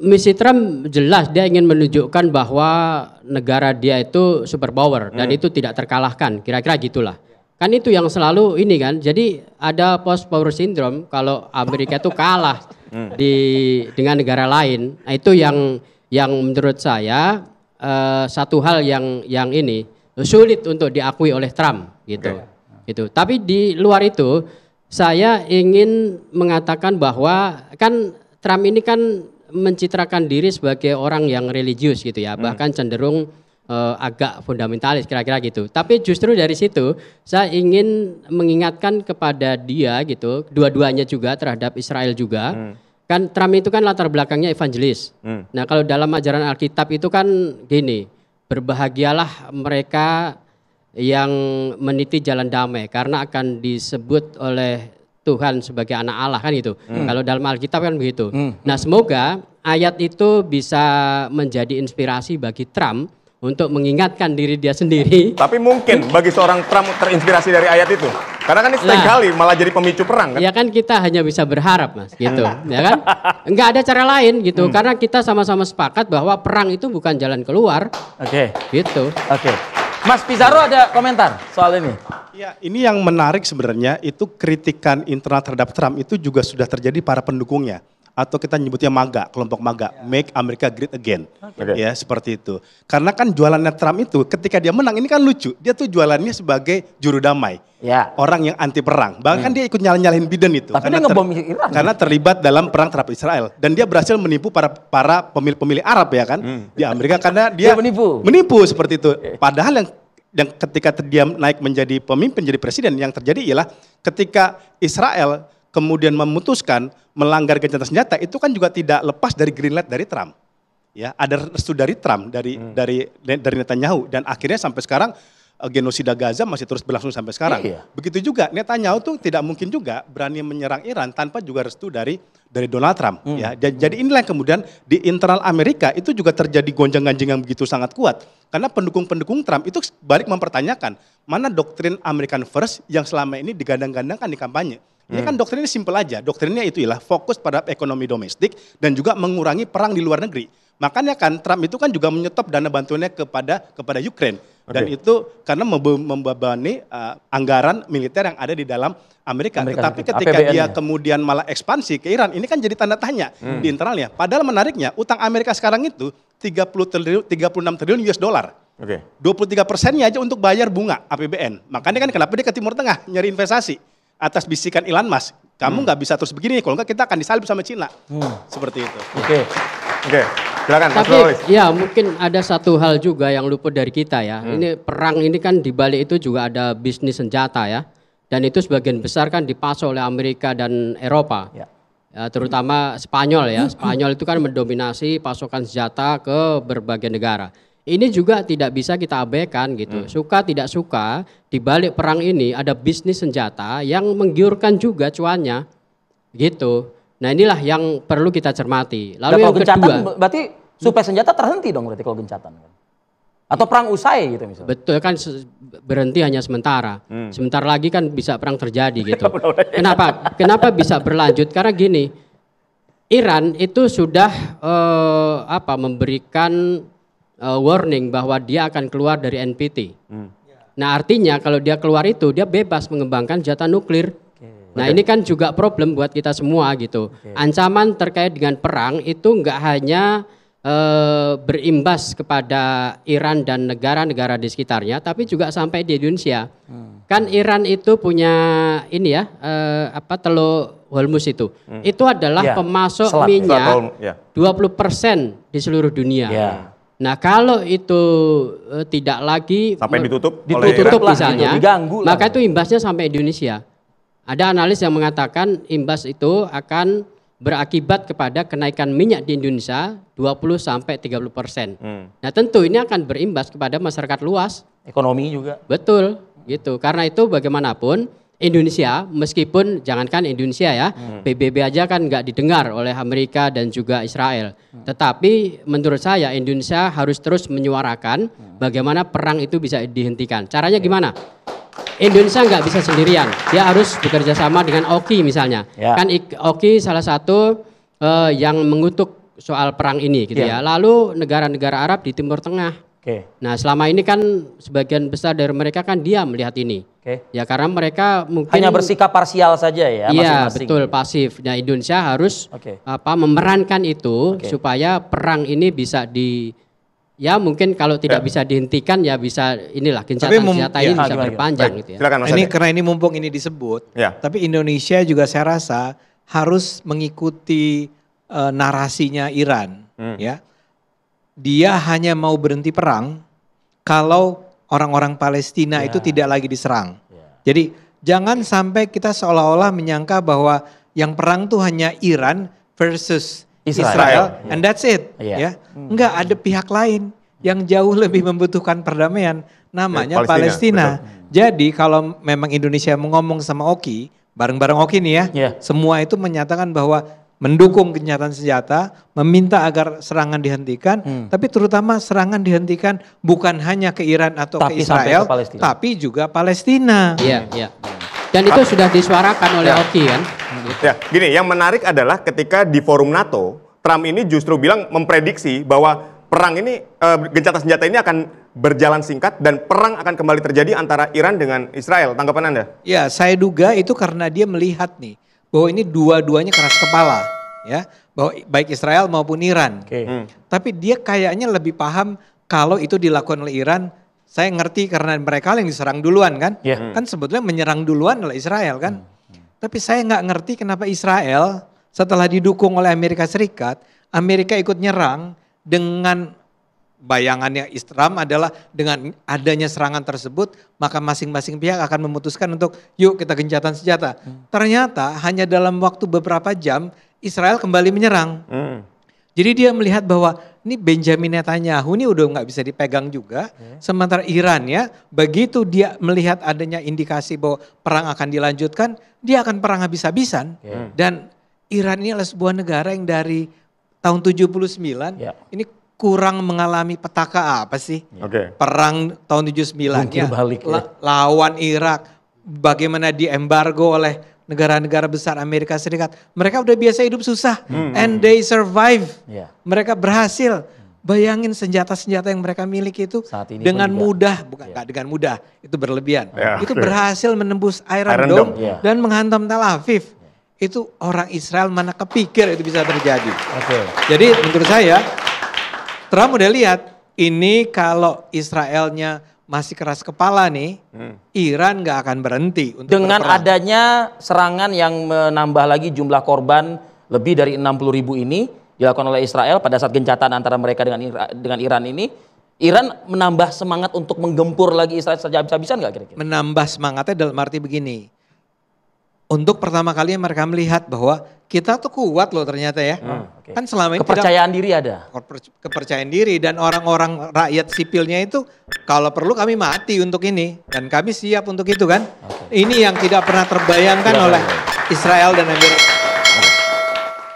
misi Trump jelas dia ingin menunjukkan bahwa negara dia itu superpower dan itu tidak terkalahkan, kira-kira gitulah. Kan itu yang selalu ini kan. Jadi ada post power syndrome kalau Amerika itu kalah dengan negara lain. Nah, itu yang menurut saya satu hal yang ini sulit untuk diakui oleh Trump gitu. Gitu. Tapi di luar itu saya ingin mengatakan bahwa kan Trump ini kan mencitrakan diri sebagai orang yang religius gitu ya, bahkan cenderung agak fundamentalis kira-kira gitu. Tapi justru dari situ saya ingin mengingatkan kepada dia gitu, dua-duanya juga terhadap Israel juga. Kan Trump itu kan latar belakangnya evangelis. Nah, kalau dalam ajaran Alkitab itu kan gini, berbahagialah mereka yang meniti jalan damai karena akan disebut oleh Tuhan sebagai anak Allah kan itu. Kalau dalam Alkitab kan begitu. Nah, semoga ayat itu bisa menjadi inspirasi bagi Trump untuk mengingatkan diri dia sendiri. Tapi mungkin bagi seorang Trump terinspirasi dari ayat itu. Karena kan ini seringkali malah jadi pemicu perang kan. Ya kan kita hanya bisa berharap Mas gitu. Ya kan? Enggak ada cara lain gitu. Karena kita sama-sama sepakat bahwa perang itu bukan jalan keluar. Gitu. Mas Pizarro ada komentar soal ini? Ya, ini yang menarik sebenarnya itu kritikan internal terhadap Trump itu juga sudah terjadi para pendukungnya. Atau kita nyebutnya MAGA, kelompok MAGA, Make America Great Again. Ya, seperti itu. Karena kan jualannya Trump itu ketika dia menang ini kan lucu. Dia tuh jualannya sebagai juru damai. Orang yang anti perang. Bahkan dia ikut nyalahin Biden itu. Tapi dia ngebom Iran. Karena terlibat dalam perang terhadap Israel. Dan dia berhasil menipu para pemilih-pemilih Arab ya kan. Di Amerika karena dia menipu seperti itu. Padahal yang ketika dia naik menjadi pemimpin, jadi presiden, yang terjadi ialah ketika Israel kemudian memutuskan melanggar gencatan senjata, itu kan juga tidak lepas dari green light dari Trump. Ya, ada restu dari Trump, dari Netanyahu, dan akhirnya sampai sekarang genosida Gaza masih terus berlangsung sampai sekarang. Begitu juga Netanyahu tuh tidak mungkin juga berani menyerang Iran tanpa juga restu dari Donald Trump. Ya, jadi inilah yang kemudian di internal Amerika itu juga terjadi gonjang-ganjing yang begitu sangat kuat. Karena pendukung-pendukung Trump itu balik mempertanyakan mana doktrin American First yang selama ini digadang-gadangkan di kampanye. Ini kan doktrinnya simpel aja. Doktrinnya itu ialah fokus pada ekonomi domestik dan juga mengurangi perang di luar negeri. Makanya kan Trump itu kan juga menyetop dana bantuannya kepada Ukraine. Dan itu karena membebani anggaran militer yang ada di dalam Amerika. Tetapi ketika dia kemudian malah ekspansi ke Iran, ini kan jadi tanda tanya di internalnya. Padahal menariknya, utang Amerika sekarang itu 36 triliun US dollar. 23%-nya aja untuk bayar bunga APBN. Makanya kan kenapa dia ke Timur Tengah nyari investasi. Atas bisikan Elon Musk, kamu nggak bisa terus begini, kalau nggak kita akan disalib sama Cina. Seperti itu. Silakan. Tapi ya mungkin ada satu hal juga yang luput dari kita ya. Ini perang ini kan di balik itu juga ada bisnis senjata ya. Dan itu sebagian besar kan dipasok oleh Amerika dan Eropa. Ya, terutama Spanyol ya. Spanyol itu kan mendominasi pasokan senjata ke berbagai negara. Ini juga tidak bisa kita abaikan gitu. Suka tidak suka, di balik perang ini ada bisnis senjata yang menggiurkan juga cuannya. Gitu. Nah, inilah yang perlu kita cermati. Lalu yang kedua, berarti suplai senjata terhenti dong berarti kalau gencatan. Atau perang usai gitu misalnya. Betul kan, berhenti hanya sementara. Sebentar lagi kan bisa perang terjadi gitu. Kenapa bisa berlanjut? Karena gini, Iran itu sudah memberikan warning bahwa dia akan keluar dari NPT. Nah, artinya kalau dia keluar itu dia bebas mengembangkan senjata nuklir. Nah, ini kan juga problem buat kita semua gitu. Ancaman terkait dengan perang itu enggak hanya berimbas kepada Iran dan negara-negara di sekitarnya, tapi juga sampai di Indonesia. Kan Iran itu punya ini ya, Teluk Hormuz itu. Itu adalah pemasok minyak 20% di seluruh dunia. Nah, kalau itu tidak lagi sampai ditutup misalnya, maka itu imbasnya sampai Indonesia. Ada analis yang mengatakan imbas itu akan berakibat kepada kenaikan minyak di Indonesia 20-30%. Nah, tentu ini akan berimbas kepada masyarakat luas. Ekonomi juga. Betul, gitu. Karena itu bagaimanapun Indonesia, meskipun jangankan Indonesia ya, PBB aja kan nggak didengar oleh Amerika dan juga Israel. Tetapi menurut saya Indonesia harus terus menyuarakan bagaimana perang itu bisa dihentikan. Caranya gimana? Indonesia nggak bisa sendirian, dia harus bekerja sama dengan OKI misalnya. Kan OKI salah satu yang mengutuk soal perang ini gitu ya. Lalu negara-negara Arab di Timur Tengah. Nah selama ini kan sebagian besar dari mereka kan diam melihat ini. Ya karena mereka mungkin hanya bersikap parsial saja ya. Iya betul, pasif. Nah Indonesia harus memerankan itu supaya perang ini bisa ya mungkin kalau tidak bisa dihentikan ya bisa inilah gencatan senjata ini bisa berpanjang gitu ya. Silakan, Mas ini Ade. karena ini mumpung ini disebut, tapi Indonesia juga saya rasa harus mengikuti narasinya Iran, ya. Dia hanya mau berhenti perang kalau orang-orang Palestina itu tidak lagi diserang. Jadi jangan sampai kita seolah-olah menyangka bahwa yang perang tuh hanya Iran versus Israel and that's it. Ya, enggak, ada pihak lain yang jauh lebih membutuhkan perdamaian, namanya Palestina. Jadi kalau memang Indonesia mau ngomong sama Oki, bareng-bareng Oki nih ya, semua itu menyatakan bahwa mendukung gencatan senjata, meminta agar serangan dihentikan, tapi terutama serangan dihentikan bukan hanya ke Iran atau ke Israel, tapi juga Palestina. Iya, iya. Dan itu sudah disuarakan oleh Oki kan. Ya, gini, yang menarik adalah ketika di forum NATO, Trump ini justru bilang memprediksi bahwa perang ini, gencatan senjata ini akan berjalan singkat dan perang akan kembali terjadi antara Iran dengan Israel. Tanggapan Anda? Ya, saya duga itu karena dia melihat nih, bahwa ini dua-duanya keras kepala, ya, bahwa baik Israel maupun Iran. Tapi dia kayaknya lebih paham kalau itu dilakukan oleh Iran. Saya ngerti karena mereka yang diserang duluan kan, kan sebetulnya menyerang duluan oleh Israel kan. Tapi saya nggak ngerti kenapa Israel setelah didukung oleh Amerika Serikat, Amerika ikut nyerang dengan bayangannya Trump adalah dengan adanya serangan tersebut, maka masing-masing pihak akan memutuskan untuk yuk kita gencatan senjata. Ternyata hanya dalam waktu beberapa jam Israel kembali menyerang. Jadi dia melihat bahwa ini Benjamin Netanyahu ini udah nggak bisa dipegang juga. Sementara Iran ya, begitu dia melihat adanya indikasi bahwa perang akan dilanjutkan, dia akan perang habis-habisan. Dan Iran ini adalah sebuah negara yang dari tahun 79 ini kurang mengalami petaka apa sih? Perang tahun 79 ya, lawan Irak, bagaimana diembargo oleh negara-negara besar Amerika Serikat. Mereka udah biasa hidup susah and they survive. Mereka berhasil. Bayangin senjata-senjata yang mereka miliki itu dengan mudah, bukan nggak dengan mudah, itu berlebihan. Itu berhasil menembus Iron Dome dan menghantam Tel Aviv. Itu orang Israel mana kepikir itu bisa terjadi. Jadi menurut saya Trump udah lihat, ini kalau Israelnya masih keras kepala nih, Iran gak akan berhenti untuk dengan berperang. Adanya serangan yang menambah lagi jumlah korban lebih dari 60.000 ini dilakukan oleh Israel pada saat gencatan antara mereka dengan Iran ini, Iran menambah semangat untuk menggempur lagi Israel saja habis-habisan gak kira-kira? Menambah semangatnya dalam arti begini, untuk pertama kali mereka melihat bahwa kita tuh kuat loh ternyata ya. Kan selama ini kepercayaan diri ada. Kepercayaan diri dan orang-orang rakyat sipilnya itu kalau perlu kami mati untuk ini dan kami siap untuk itu kan. Ini yang tidak pernah terbayangkan oleh Israel dan